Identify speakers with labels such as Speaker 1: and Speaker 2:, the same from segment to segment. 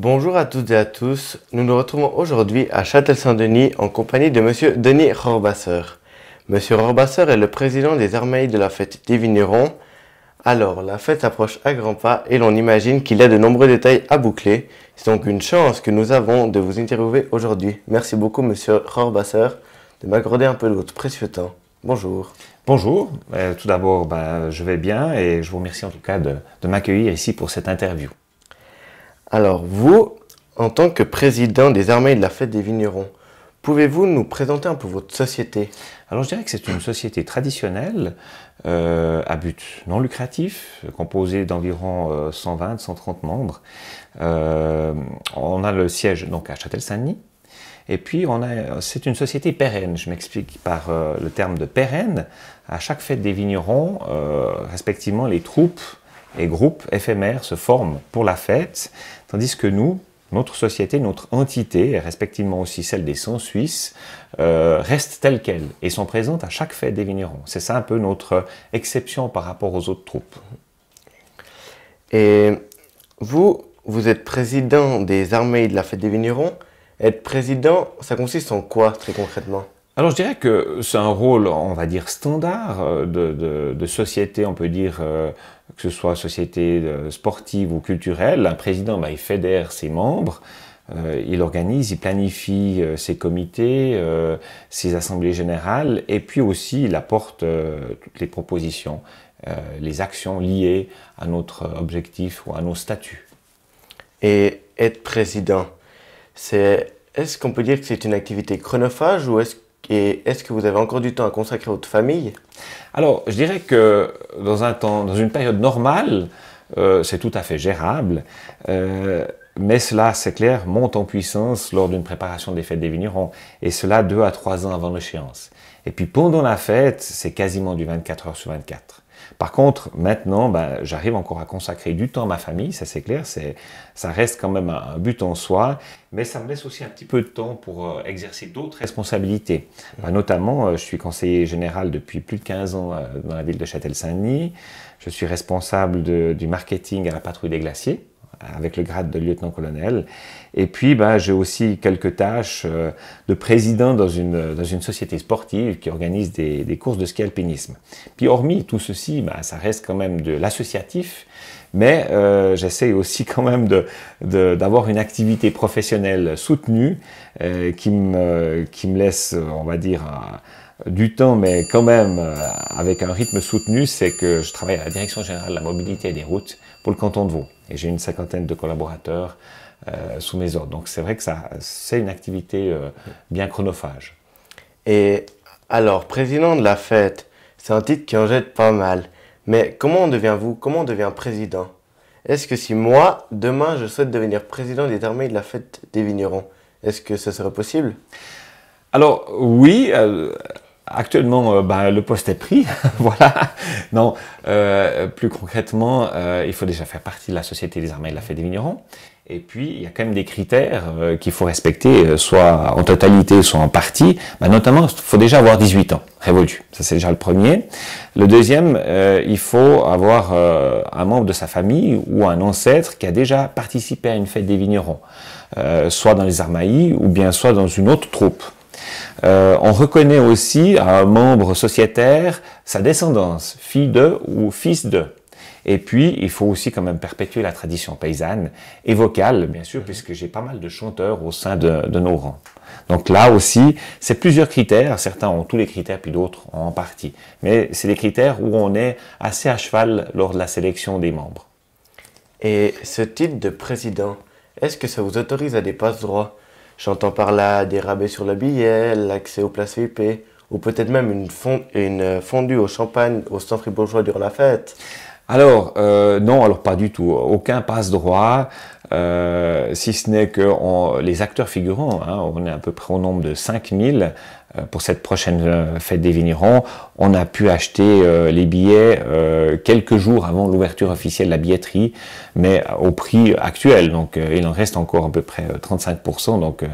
Speaker 1: Bonjour à toutes et à tous, nous nous retrouvons aujourd'hui à Châtel-Saint-Denis en compagnie de Monsieur Denis Rohrwasser. Monsieur Rohrwasser est le président des Armailles de la fête des vignerons. Alors, la fête approche à grands pas et l'on imagine qu'il y a de nombreux détails à boucler. C'est donc une chance que nous avons de vous interviewer aujourd'hui. Merci beaucoup Monsieur Rohrwasser de m'accorder un peu de votre précieux temps. Bonjour.
Speaker 2: Bonjour, tout d'abord je vais bien et je vous remercie en tout cas de m'accueillir ici pour cette interview.
Speaker 1: Alors vous, en tant que président des Armailles de la fête des vignerons, pouvez-vous nous présenter un peu votre société?
Speaker 2: Alors je dirais que c'est une société traditionnelle à but non lucratif, composée d'environ 120-130 membres. On a le siège donc à Châtel-Saint-Denis. Et puis, c'est une société pérenne. Je m'explique par le terme de pérenne. À chaque fête des vignerons, respectivement, les troupes et groupes éphémères se forment pour la fête, tandis que nous, notre société, notre entité, et respectivement aussi celle des 100 Suisses, restent telles quelles et sont présentes à chaque fête des vignerons. C'est ça un peu notre exception par rapport aux autres troupes.
Speaker 1: Et vous êtes président des Armailles de la fête des vignerons. Être président, ça consiste en quoi très concrètement?
Speaker 2: Alors je dirais que c'est un rôle, on va dire, standard de société, on peut dire que ce soit société sportive ou culturelle. Un président, il fédère ses membres, il organise, il planifie ses comités, ses assemblées générales, et puis aussi il apporte toutes les propositions, les actions liées à notre objectif ou à nos statuts.
Speaker 1: Et être président, est-ce qu'on peut dire que c'est une activité chronophage ou est-ce que vous avez encore du temps à consacrer à votre famille?
Speaker 2: Alors, je dirais que dans une période normale, c'est tout à fait gérable, mais cela, c'est clair, monte en puissance lors d'une préparation des fêtes des vignerons, et cela 2 à 3 ans avant l'échéance. Et puis pendant la fête, c'est quasiment du 24 heures sur 24. Par contre, maintenant, j'arrive encore à consacrer du temps à ma famille, ça c'est clair, ça reste quand même un but en soi, mais ça me laisse aussi un petit peu de temps pour exercer d'autres responsabilités. Notamment, je suis conseiller général depuis plus de 15 ans dans la ville de Châtel-Saint-Denis, je suis responsable du marketing à la patrouille des glaciers, avec le grade de lieutenant-colonel. Et puis, j'ai aussi quelques tâches de président dans une société sportive qui organise des courses de ski alpinisme. Puis, hormis tout ceci, ça reste quand même de l'associatif, mais j'essaie aussi quand même d'avoir une activité professionnelle soutenue qui me laisse, on va dire, du temps, mais quand même avec un rythme soutenu. C'est que je travaille à la Direction générale de la mobilité et des routes pour le canton de Vaud. Et j'ai une 50aine de collaborateurs sous mes ordres. Donc c'est vrai que c'est une activité bien chronophage.
Speaker 1: Et alors, président de la fête, c'est un titre qui en jette pas mal. Mais comment on devient président? Est-ce que si moi, demain, je souhaite devenir président des Armailles de la fête des vignerons, est-ce que ce serait possible?
Speaker 2: Alors oui, actuellement le poste est pris, voilà. Non, plus concrètement, il faut déjà faire partie de la Société des Armailles de la fête des vignerons. Et puis, il y a quand même des critères qu'il faut respecter, soit en totalité, soit en partie. Notamment, il faut déjà avoir 18 ans, révolu. Ça, c'est déjà le premier. Le deuxième, il faut avoir un membre de sa famille ou un ancêtre qui a déjà participé à une fête des vignerons, soit dans les Armailles ou bien soit dans une autre troupe. On reconnaît aussi à un membre sociétaire sa descendance, fille de ou fils de. Et puis, il faut aussi quand même perpétuer la tradition paysanne et vocale, bien sûr, puisque j'ai pas mal de chanteurs au sein de nos rangs. Donc là aussi, c'est plusieurs critères. Certains ont tous les critères, puis d'autres ont en partie. Mais c'est des critères où on est assez à cheval lors de la sélection des membres.
Speaker 1: Et ce titre de président, est-ce que ça vous autorise à des passe-droits? J'entends par là des rabais sur le billet, l'accès aux places VIP, ou peut-être même une fondue au champagne au stand fribourgeois durant la fête.
Speaker 2: Alors, non, alors pas du tout. Aucun passe-droit, si ce n'est que les acteurs figurants, on est à peu près au nombre de 5000 pour cette prochaine fête des vignerons. On a pu acheter les billets quelques jours avant l'ouverture officielle de la billetterie, mais au prix actuel. Donc, il en reste encore à peu près 35%. Donc,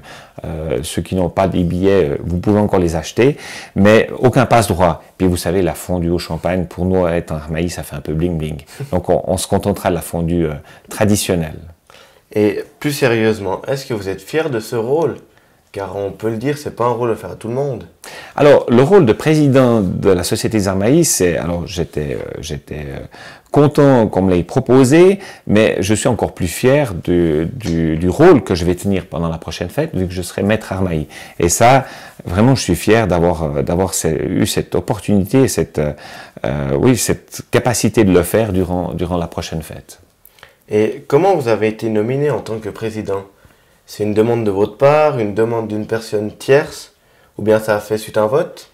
Speaker 2: ceux qui n'ont pas des billets, vous pouvez encore les acheter, mais aucun passe-droit. Puis, vous savez, la fondue au champagne, pour nous, être en Armailly, ça fait un peu bling-bling. Donc, on se contentera de la fondue traditionnelle.
Speaker 1: Et plus sérieusement, est-ce que vous êtes fier de ce rôle? Car on peut le dire, c'est pas un rôle à faire à tout le monde.
Speaker 2: Alors, le rôle de président de la Société des Armaillis, c'est, alors j'étais content qu'on me l'ait proposé, mais je suis encore plus fier du rôle que je vais tenir pendant la prochaine fête, vu que je serai maître Armaillis. Et ça, vraiment, je suis fier d'avoir eu cette opportunité, cette capacité de le faire durant la prochaine fête.
Speaker 1: Et comment vous avez été nominé en tant que président? C'est une demande de votre part, une demande d'une personne tierce, ou bien ça a fait suite à un vote?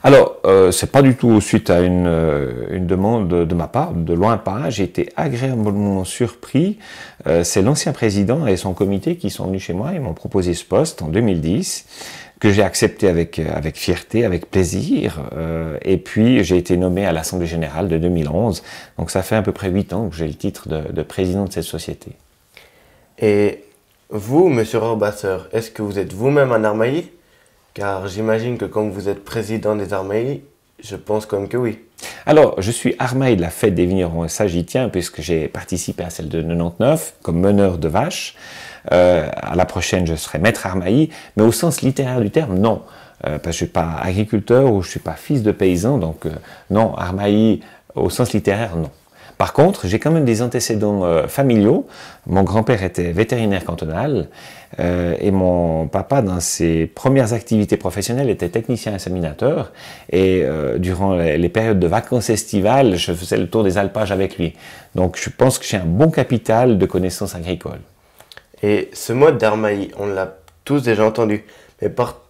Speaker 2: Alors, c'est pas du tout suite à une demande de ma part, de loin pas. J'ai été agréablement surpris. C'est l'ancien président et son comité qui sont venus chez moi et m'ont proposé ce poste en 2010, que j'ai accepté avec fierté, avec plaisir. Et puis, j'ai été nommé à l'Assemblée Générale de 2011. Donc, ça fait à peu près 8 ans que j'ai le titre de président de cette société.
Speaker 1: Et vous, Monsieur Rohrwasser, est-ce que vous êtes vous-même un Armaillis? Car j'imagine que comme vous êtes président des Armaillis, je pense comme que oui.
Speaker 2: Alors, je suis Armaillis de la fête des vignerons, et ça j'y tiens puisque j'ai participé à celle de 99 comme meneur de vaches. À la prochaine, je serai maître Armaillis, mais au sens littéraire du terme, non. Parce que je ne suis pas agriculteur ou je ne suis pas fils de paysan, donc non, Armaillis au sens littéraire, non. Par contre, j'ai quand même des antécédents familiaux. Mon grand-père était vétérinaire cantonal et mon papa, dans ses premières activités professionnelles, était technicien inséminateur. Et durant les périodes de vacances estivales, je faisais le tour des alpages avec lui. Donc je pense que j'ai un bon capital de connaissances agricoles.
Speaker 1: Et ce mode d'Armaillis, on l'a tous déjà entendu,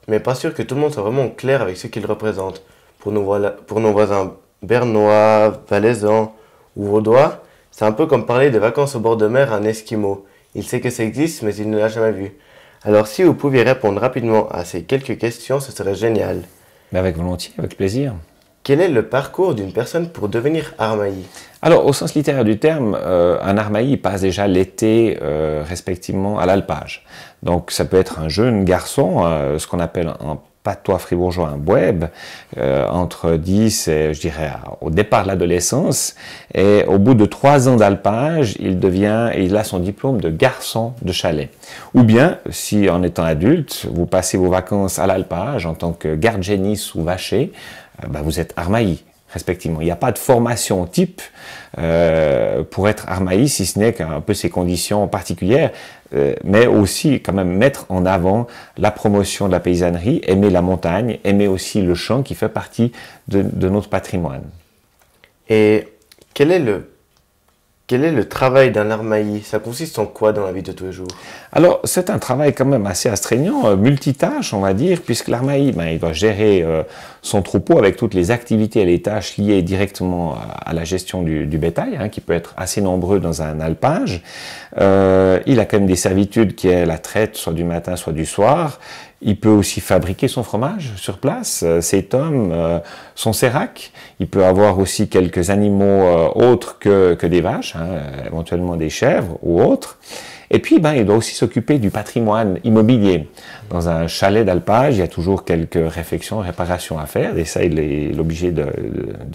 Speaker 1: mais pas sûr que tout le monde soit vraiment clair avec ce qu'il représente. Pour nos voisins bernois, valaisans ou vaudois, c'est un peu comme parler de vacances au bord de mer à un Esquimau. Il sait que ça existe, mais il ne l'a jamais vu. Alors si vous pouviez répondre rapidement à ces quelques questions, ce serait génial.
Speaker 2: Mais avec volontiers, avec plaisir.
Speaker 1: Quel est le parcours d'une personne pour devenir Armaillis?
Speaker 2: Alors, au sens littéraire du terme, un Armaillis passe déjà l'été respectivement à l'alpage. Donc, ça peut être un jeune garçon, ce qu'on appelle en patois fribourgeois un boueb, entre 10 et, je dirais, au départ de l'adolescence. Et au bout de 3 ans d'alpage, il a son diplôme de garçon de chalet. Ou bien, si en étant adulte, vous passez vos vacances à l'alpage en tant que garde-génisse ou vacher, vous êtes Armaillis, respectivement. Il n'y a pas de formation type pour être Armaillis, si ce n'est qu'un peu ces conditions particulières, mais aussi quand même mettre en avant la promotion de la paysannerie, aimer la montagne, aimer aussi le champ qui fait partie de notre patrimoine.
Speaker 1: Et quel est le travail d'un Armaillis? Ça consiste en quoi dans la vie de tous les jours?
Speaker 2: Alors, c'est un travail quand même assez astreignant, multitâche, on va dire, puisque l'Armaillis, il doit gérer son troupeau avec toutes les activités et les tâches liées directement à la gestion du bétail, qui peut être assez nombreux dans un alpage. Il a quand même des servitudes qui est la traite, soit du matin, soit du soir. Il peut aussi fabriquer son fromage sur place, ses tomes, son sérac. Il peut avoir aussi quelques animaux autres que des vaches, éventuellement des chèvres ou autres. Et puis, il doit aussi s'occuper du patrimoine immobilier. Dans un chalet d'alpage, il y a toujours quelques réfections, réparations à faire, et ça, il est obligé de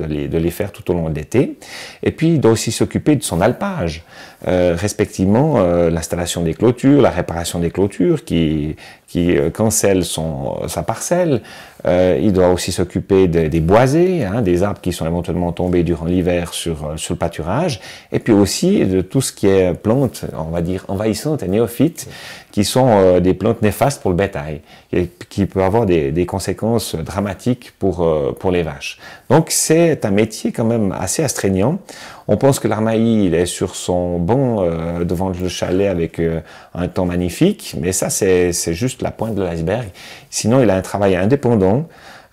Speaker 2: les faire tout au long de l'été. Et puis, il doit aussi s'occuper de son alpage, respectivement l'installation des clôtures, la réparation des clôtures qui cancellent sa parcelle. Il doit aussi s'occuper des boisés, des arbres qui sont éventuellement tombés durant l'hiver sur le pâturage, et puis aussi de tout ce qui est plantes, on va dire, envahissantes et néophytes, qui sont des plantes néfastes pour le bétail, et qui peuvent avoir des conséquences dramatiques pour les vaches. Donc c'est un métier quand même assez astreignant. On pense que l'Armaillis, il est sur son banc devant le chalet avec un temps magnifique, mais ça c'est juste la pointe de l'iceberg. Sinon il a un travail indépendant,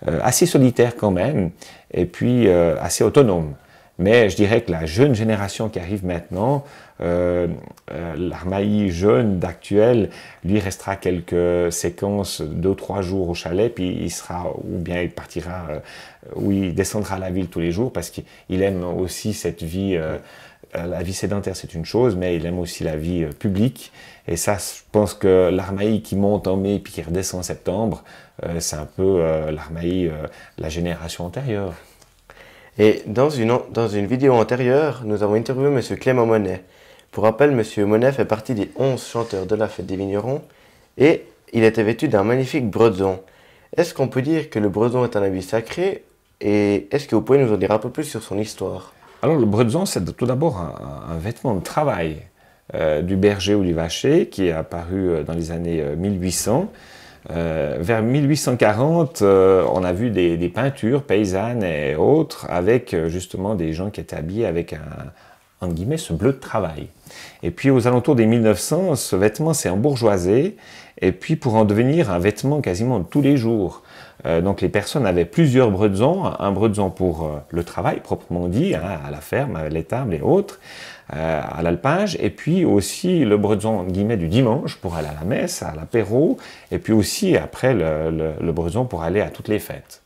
Speaker 2: assez solitaire quand même, et puis assez autonome. Mais je dirais que la jeune génération qui arrive maintenant, l'Armaillis jeune d'actuel, lui restera quelques séquences, 2 ou 3 jours au chalet, puis il sera, ou bien il partira, ou il descendra à la ville tous les jours, parce qu'il aime aussi cette vie, la vie sédentaire c'est une chose, mais il aime aussi la vie publique, et ça je pense que l'Armaillis qui monte en mai, puis qui redescend en septembre, c'est un peu l'Armaillis, la génération antérieure.
Speaker 1: Et dans une vidéo antérieure, nous avons interviewé M. Clément Monet. Pour rappel, Monsieur Monet fait partie des 11 chanteurs de la fête des vignerons et il était vêtu d'un magnifique bredon. Est-ce qu'on peut dire que le bredon est un habit sacré et est-ce que vous pouvez nous en dire un peu plus sur son histoire?
Speaker 2: Alors le bredon, c'est tout d'abord un vêtement de travail du berger ou du vacher qui est apparu dans les années 1800. Vers 1840, on a vu des peintures paysannes et autres avec justement des gens qui étaient habillés avec entre guillemets, ce bleu de travail. Et puis aux alentours des 1900, ce vêtement s'est embourgeoisé et puis pour en devenir un vêtement quasiment de tous les jours. Donc les personnes avaient plusieurs bredons, un bredon pour le travail proprement dit, hein, à la ferme, à l'étable et autres, à l'alpage, et puis aussi le bredon guillemets du dimanche pour aller à la messe, à l'apéro, et puis aussi après le bredon pour aller à toutes les fêtes.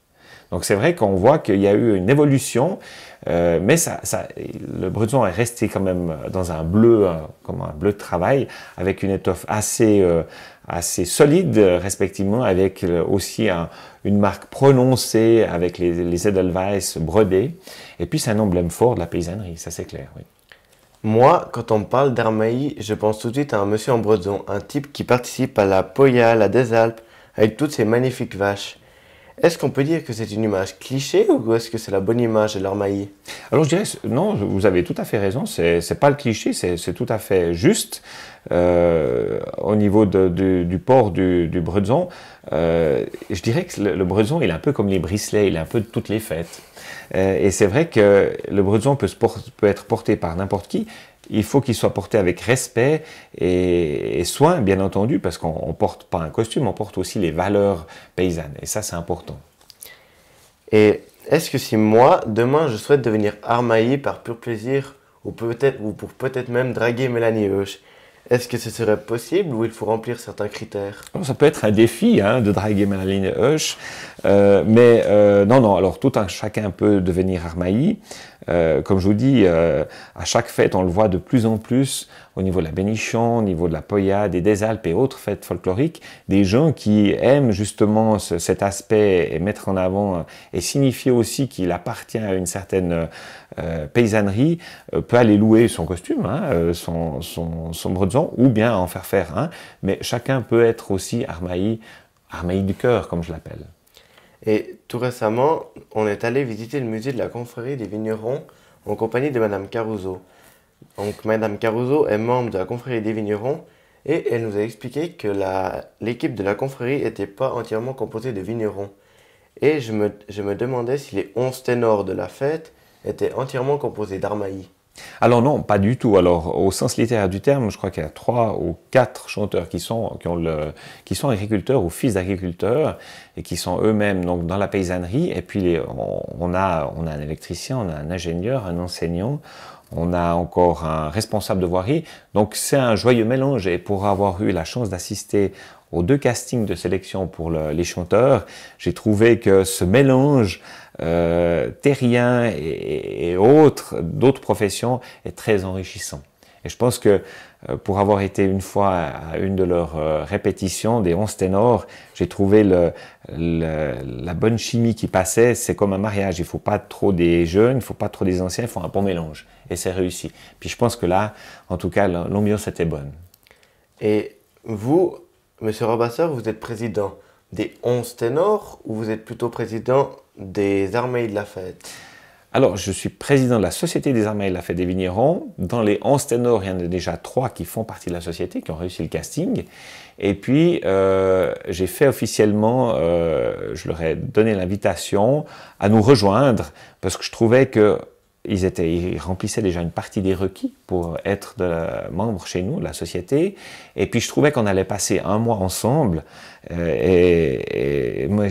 Speaker 2: Donc c'est vrai qu'on voit qu'il y a eu une évolution, mais le bredon est resté quand même dans un bleu, comme un bleu de travail, avec une étoffe assez solide, respectivement, avec aussi une marque prononcée, avec les Edelweiss brodés. Et puis c'est un emblème fort de la paysannerie, ça c'est clair, oui.
Speaker 1: Moi, quand on me parle d'Armailly, je pense tout de suite à un monsieur en bredon, un type qui participe à la Poya, des Alpes, avec toutes ces magnifiques vaches. Est-ce qu'on peut dire que c'est une image cliché ou est-ce que c'est la bonne image de l'Armailly?
Speaker 2: Alors je dirais, non, vous avez tout à fait raison, c'est pas le cliché, c'est tout à fait juste. Au niveau du port du bredon, je dirais que le bredon, il est un peu comme les bricelets, il est un peu de toutes les fêtes. Et c'est vrai que le bredon peut être porté par n'importe qui. Il faut qu'il soit porté avec respect et soin, bien entendu, parce qu'on ne porte pas un costume, on porte aussi les valeurs paysannes. Et ça, c'est important.
Speaker 1: Et est-ce que si moi, demain, je souhaite devenir Armailly par pur plaisir, ou pour peut-être même draguer Mélanie Hoche, est-ce que ce serait possible ou il faut remplir certains critères?
Speaker 2: Alors, ça peut être un défi hein, de draguer Mélanie Hoche, non, alors chacun peut devenir Armailly. Comme je vous dis, à chaque fête, on le voit de plus en plus au niveau de la Bénichon, au niveau de la Poya, des Alpes et autres fêtes folkloriques, des gens qui aiment justement cet aspect et mettre en avant et signifier aussi qu'il appartient à une certaine paysannerie, peut aller louer son costume, hein, son bredon, ou bien en faire un, mais chacun peut être aussi Armailly du cœur, comme je l'appelle.
Speaker 1: Et tout récemment, on est allé visiter le musée de la confrérie des vignerons en compagnie de Madame Caruso. Donc Madame Caruso est membre de la confrérie des vignerons et elle nous a expliqué que l'équipe de la confrérie n'était pas entièrement composée de vignerons. Et je me demandais si les 11 ténors de la fête étaient entièrement composés d'Armailly.
Speaker 2: Alors non, pas du tout. Alors au sens littéraire du terme, je crois qu'il y a 3 ou 4 chanteurs qui sont agriculteurs ou fils d'agriculteurs et qui sont eux-mêmes donc dans la paysannerie. Et puis on a un électricien, on a un ingénieur, un enseignant, on a encore un responsable de voirie. Donc c'est un joyeux mélange. Et pour avoir eu la chance d'assister aux 2 castings de sélection pour les chanteurs, j'ai trouvé que ce mélange terrien et autres, d'autres professions est très enrichissant. Et je pense que pour avoir été une fois à une de leurs répétitions des 11 ténors, j'ai trouvé la bonne chimie qui passait. C'est comme un mariage, il ne faut pas trop des jeunes, il ne faut pas trop des anciens, il faut un bon mélange. Et c'est réussi. Puis je pense que là, en tout cas, l'ambiance était bonne.
Speaker 1: Et vous, Monsieur Robasseur, vous êtes président des 11 ténors ou vous êtes plutôt président des Armailly de la fête?
Speaker 2: Alors, je suis président de la Société des Armailly de la fête des vignerons. Dans les 11 ténors, il y en a déjà 3 qui font partie de la société, qui ont réussi le casting. Et puis, j'ai fait officiellement, je leur ai donné l'invitation à nous rejoindre parce que je trouvais que ils remplissaient déjà une partie des requis pour être membres chez nous, de la société. Et puis je trouvais qu'on allait passer un mois ensemble. Et moi,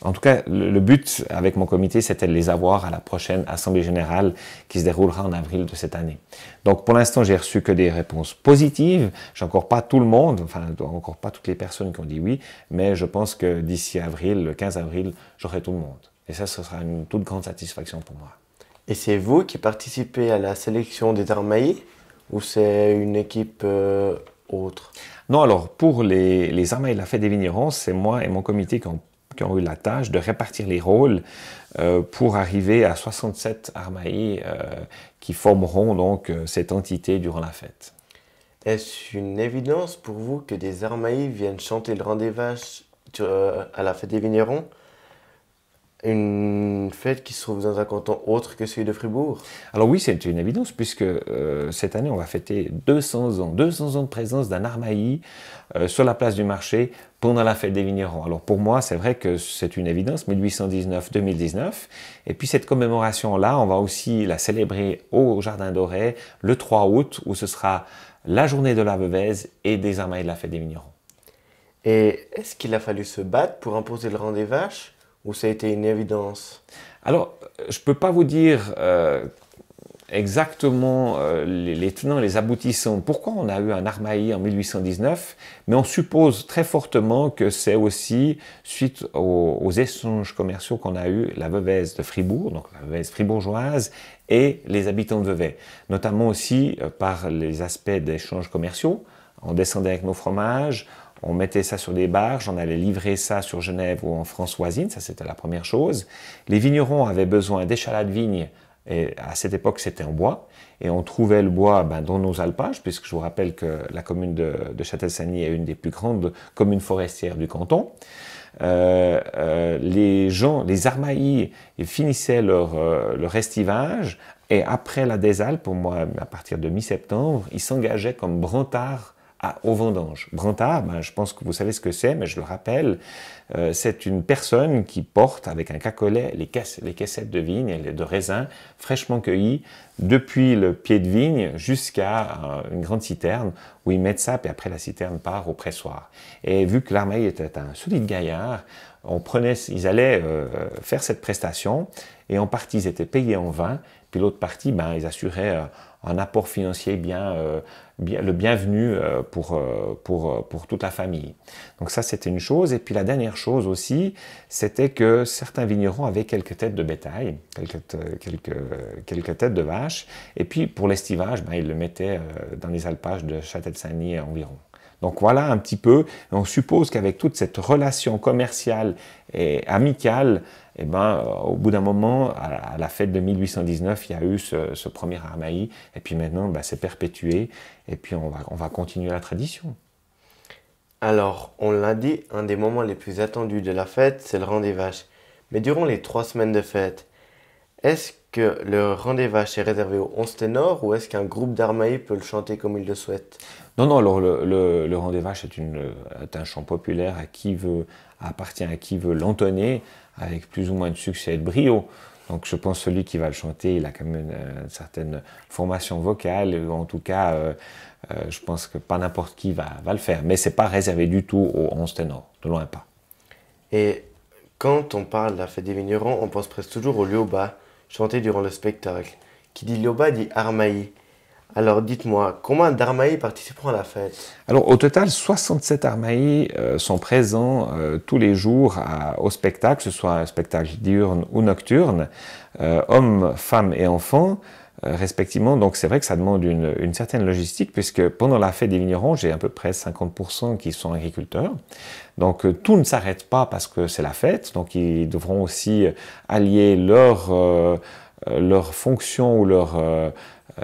Speaker 2: en tout cas, le but avec mon comité, c'était de les avoir à la prochaine Assemblée Générale qui se déroulera en avril de cette année. Donc pour l'instant, j'ai reçu que des réponses positives. J'ai encore pas tout le monde, enfin encore pas toutes les personnes qui ont dit oui, mais je pense que d'ici avril, le 15 avril, j'aurai tout le monde. Et ça, ce sera une toute grande satisfaction pour moi.
Speaker 1: Et c'est vous qui participez à la sélection des Armailly ou c'est une équipe autre?
Speaker 2: Non, alors pour les Armailly de la fête des vignerons, c'est moi et mon comité qui ont qui ont eu la tâche de répartir les rôles pour arriver à 67 armaillis qui formeront donc cette entité durant la fête.
Speaker 1: Est-ce une évidence pour vous que des armaillis viennent chanter le Rang des Vaches à la fête des vignerons? Une fête qui se trouve dans un canton autre que celui de Fribourg?
Speaker 2: Alors oui, c'est une évidence puisque cette année on va fêter 200 ans de présence d'un armaillis sur la place du marché pendant la fête des vignerons. Alors pour moi, c'est vrai que c'est une évidence, 1819-2019. Et puis cette commémoration-là, on va aussi la célébrer au Jardin d'Auray le 3 août où ce sera la journée de la Veuvez et des armaillis de la fête des vignerons.
Speaker 1: Et est-ce qu'il a fallu se battre pour imposer le Rang des Vaches? Ou ça a été une évidence?
Speaker 2: Alors, je ne peux pas vous dire exactement les tenants et les aboutissants. Pourquoi on a eu un armaillis en 1819? Mais on suppose très fortement que c'est aussi suite aux échanges commerciaux qu'on a eu la Veuvez de Fribourg, donc la Veuvez fribourgeoise, et les habitants de Vevey. Notamment aussi par les aspects d'échanges commerciaux. On descendait avec nos fromages, on mettait ça sur des barges, on allait livrer ça sur Genève ou en France voisine, ça c'était la première chose. Les vignerons avaient besoin d'échalates de vignes, et à cette époque c'était en bois, et on trouvait le bois dans nos alpages, puisque je vous rappelle que la commune de Châtel-Saint-Denis est une des plus grandes communes forestières du canton. Les armaillis, ils finissaient leur estivage, et après la désalpe, pour moi, à partir de mi-septembre, ils s'engageaient comme brantards aux vendanges. Brantard, je pense que vous savez ce que c'est, mais je le rappelle, c'est une personne qui porte avec un cacolet les caissettes de vigne et de raisins fraîchement cueillis depuis le pied de vigne jusqu'à une grande citerne où ils mettent ça, puis après la citerne part au pressoir. Et vu que l'armaillis était un solide gaillard, ils allaient faire cette prestation et en partie ils étaient payés en vin, puis l'autre partie, ils assuraient un apport financier le bienvenu pour toute la famille. Donc ça, c'était une chose. Et puis la dernière chose aussi, c'était que certains vignerons avaient quelques têtes de bétail, quelques têtes de vaches. Et puis pour l'estivage, ils le mettaient dans les alpages de Châtel-Saint-Denis environ. Donc voilà un petit peu, on suppose qu'avec toute cette relation commerciale et amicale, au bout d'un moment, à la fête de 1819, il y a eu ce premier armaillis, et puis maintenant, c'est perpétué, et puis on va continuer la tradition.
Speaker 1: Alors, on l'a dit, un des moments les plus attendus de la fête, c'est le Rang des Vaches. Mais durant les 3 semaines de fête, est-ce que le Rang des Vaches est réservé aux 11 ténors ou est-ce qu'un groupe d'armaillis peut le chanter comme il le souhaite?
Speaker 2: Non, alors le Rang des Vaches est un chant populaire appartient à qui veut l'entonner avec plus ou moins de succès et de brio. Donc je pense que celui qui va le chanter, il a quand même une certaine formation vocale, ou en tout cas, je pense que pas n'importe qui va le faire. Mais c'est pas réservé du tout aux 11 ténors, de loin pas.
Speaker 1: Et quand on parle de la fête des vignerons, on pense presque toujours au lioba, chanté durant le spectacle. Qui dit lioba dit armaillis. Alors dites-moi, combien d'armaillis participeront à la fête?
Speaker 2: Alors au total, 67 armaillis sont présents tous les jours au spectacle, que ce soit un spectacle diurne ou nocturne, hommes, femmes et enfants, respectivement. Donc c'est vrai que ça demande une certaine logistique, puisque pendant la fête des vignerons, j'ai à peu près 50% qui sont agriculteurs. Donc tout ne s'arrête pas parce que c'est la fête, donc ils devront aussi allier leur fonction ou leur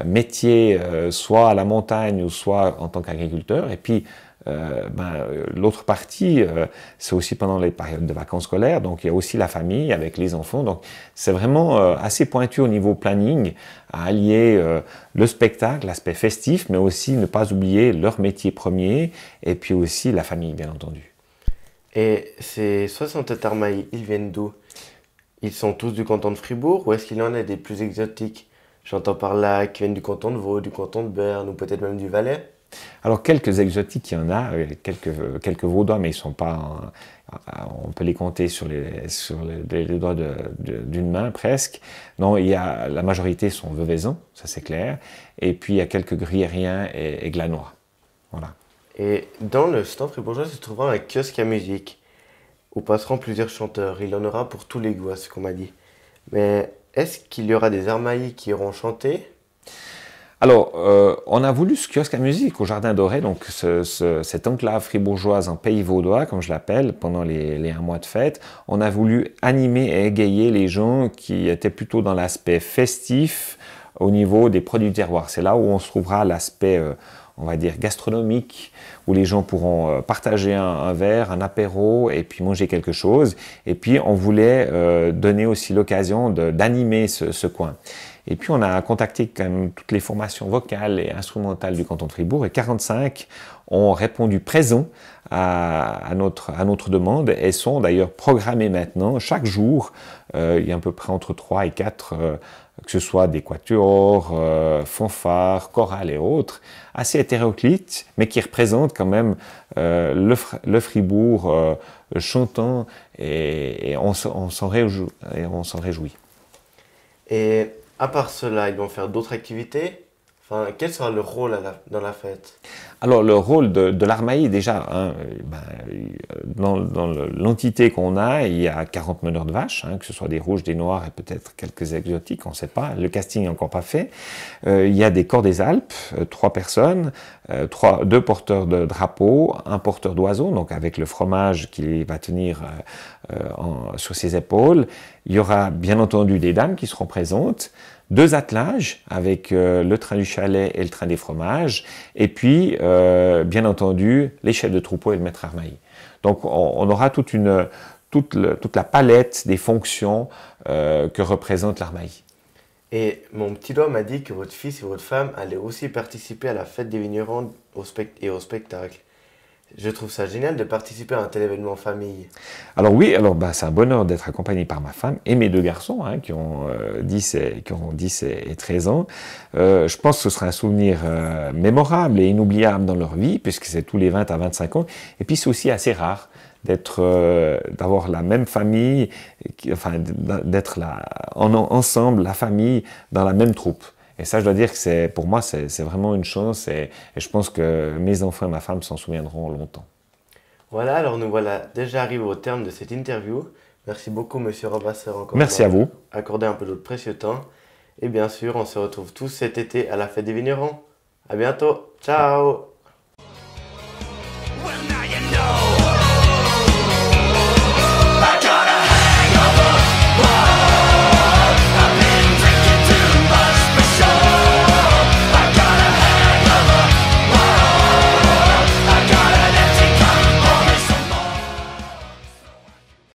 Speaker 2: métier, soit à la montagne ou soit en tant qu'agriculteur. Et puis, l'autre partie, c'est aussi pendant les périodes de vacances scolaires, donc il y a aussi la famille avec les enfants. Donc c'est vraiment assez pointu au niveau planning, à allier le spectacle, l'aspect festif, mais aussi ne pas oublier leur métier premier, et puis aussi la famille, bien entendu.
Speaker 1: Et ces 67 armaillis, ils viennent d'où? Ils sont tous du canton de Fribourg ou est-ce qu'il y en a des plus exotiques? J'entends par là qui viennent du canton de Vaud, du canton de Berne ou peut-être même du Valais.
Speaker 2: Alors quelques exotiques, il y en a, quelques Vaudois, mais ils sont pas, on peut les compter sur les doigts d'une main presque. Non, la majorité sont veuvaisans, ça c'est clair, et puis il y a quelques gruyériens et glanois. Voilà.
Speaker 1: Et dans le stand fribourgeois se trouvera un kiosque à musique où passeront plusieurs chanteurs. Il y en aura pour tous les goûts, à ce qu'on m'a dit. Mais est-ce qu'il y aura des armaillis qui iront chanter?
Speaker 2: Alors, on a voulu ce kiosque à musique au Jardin Doré, donc cette enclave fribourgeoise en pays vaudois, comme je l'appelle, pendant les 1 mois de fête. On a voulu animer et égayer les gens qui étaient plutôt dans l'aspect festif au niveau des produits du terroir. C'est là où on se trouvera l'aspect, on va dire, gastronomique, où les gens pourront partager un verre, un apéro, et puis manger quelque chose. Et puis, on voulait donner aussi l'occasion d'animer ce coin. Et puis on a contacté quand même toutes les formations vocales et instrumentales du canton de Fribourg et 45 ont répondu présent à notre demande et sont d'ailleurs programmés maintenant chaque jour. Il y a à peu près entre 3 et 4, que ce soit des quatuors, fanfares, chorales et autres, assez hétéroclites, mais qui représentent quand même le Fribourg chantant et on s'en réjouit.
Speaker 1: Et à part cela, ils vont faire d'autres activités. Enfin, quel sera le rôle dans la fête?
Speaker 2: Alors, le rôle de l'Armaï, déjà, hein, dans l'entité qu'on a, il y a 40 meneurs de vaches, hein, que ce soit des rouges, des noirs et peut-être quelques exotiques, on ne sait pas, le casting n'est encore pas fait. Il y a des corps des Alpes, 3 personnes, 2 porteurs de drapeaux, un porteur d'oiseaux, donc avec le fromage qu'il va tenir sur ses épaules. Il y aura bien entendu des dames qui seront présentes, 2 attelages avec le train du chalet et le train des fromages, et puis bien entendu les chefs de troupeau et le maître Armaï. Donc on aura toute la palette des fonctions que représente l'Armaï.
Speaker 1: Et mon petit doigt m'a dit que votre fils et votre femme allaient aussi participer à la fête des vignerons et au spectacle. Je trouve ça génial de participer à un tel événement famille.
Speaker 2: Alors oui, c'est un bonheur d'être accompagné par ma femme et mes 2 garçons hein, qui ont 10 et 13 ans. Je pense que ce sera un souvenir mémorable et inoubliable dans leur vie, puisque c'est tous les 20 à 25 ans. Et puis c'est aussi assez rare d'avoir la même famille, d'être ensemble, la famille, dans la même troupe. Et ça, je dois dire que pour moi, c'est vraiment une chance et je pense que mes enfants et ma femme s'en souviendront longtemps.
Speaker 1: Voilà, alors nous voilà déjà arrivés au terme de cette interview. Merci beaucoup, Monsieur Robasser, encore.
Speaker 2: Merci à vous.
Speaker 1: Accordé un peu de votre précieux temps. Et bien sûr, on se retrouve tous cet été à la fête des vignerons. À bientôt. Ciao.